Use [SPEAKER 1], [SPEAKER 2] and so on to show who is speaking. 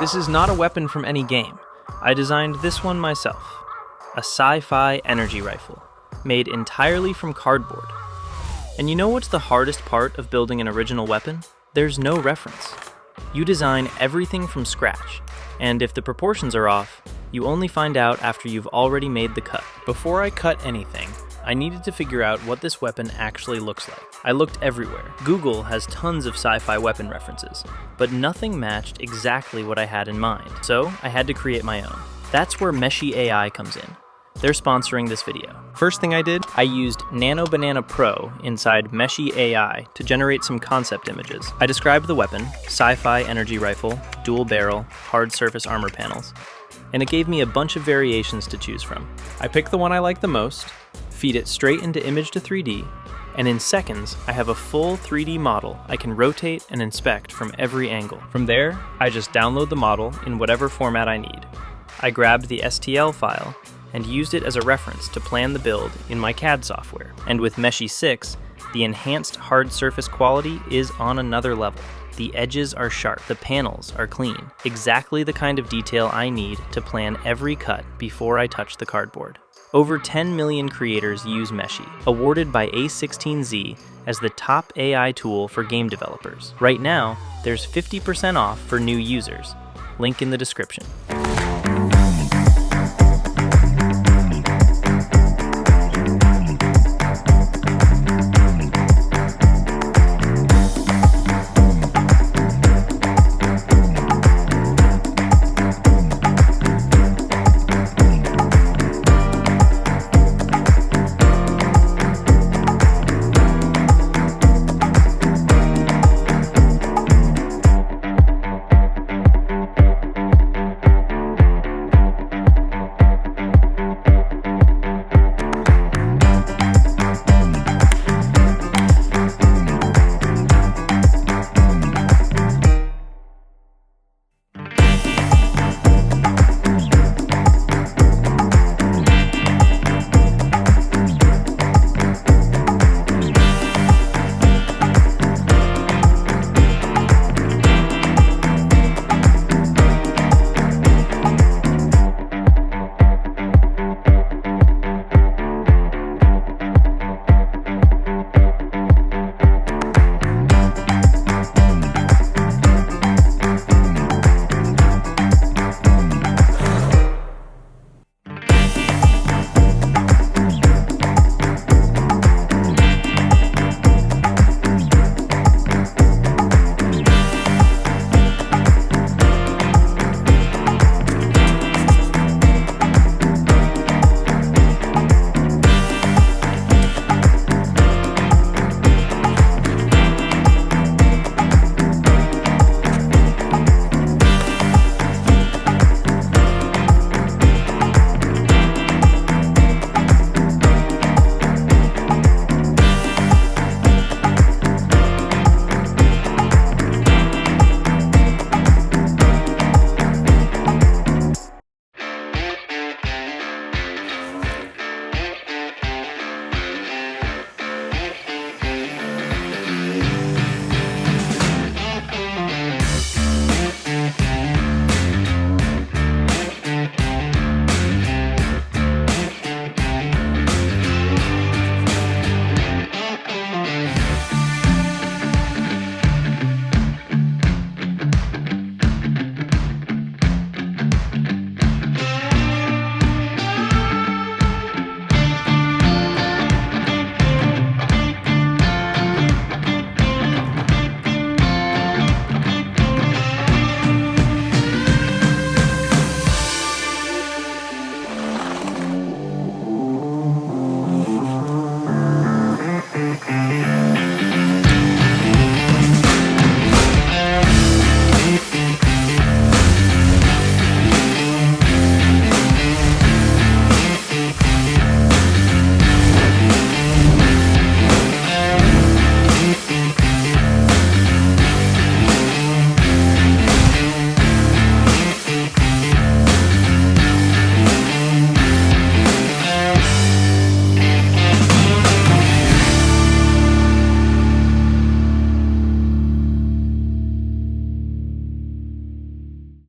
[SPEAKER 1] This is not a weapon from any game. I designed this one myself. A sci-fi energy rifle, made entirely from cardboard. And you know what's the hardest part of building an original weapon? There's no reference. You design everything from scratch, and if the proportions are off, you only find out after you've already made the cut. Before I cut anything, I needed to figure out what this weapon actually looks like. I looked everywhere. Google has tons of sci-fi weapon references, but nothing matched exactly what I had in mind, so I had to create my own. That's where Meshy AI comes in. They're sponsoring this video. First thing I did, I used Nano Banana Pro inside Meshy AI to generate some concept images. I described the weapon, sci-fi energy rifle, dual barrel, hard surface armor panels, and it gave me a bunch of variations to choose from. I picked the one I like the most, feed it straight into Image to 3D, and in seconds, I have a full 3D model I can rotate and inspect from every angle. From there, I just download the model in whatever format I need. I grabbed the STL file and used it as a reference to plan the build in my CAD software. And with Meshy 6, the enhanced hard surface quality is on another level. The edges are sharp, the panels are clean, exactly the kind of detail I need to plan every cut before I touch the cardboard. Over 10 million creators use Meshy, awarded by A16Z as the top AI tool for game developers. Right now, there's 50% off for new users. Link in the description.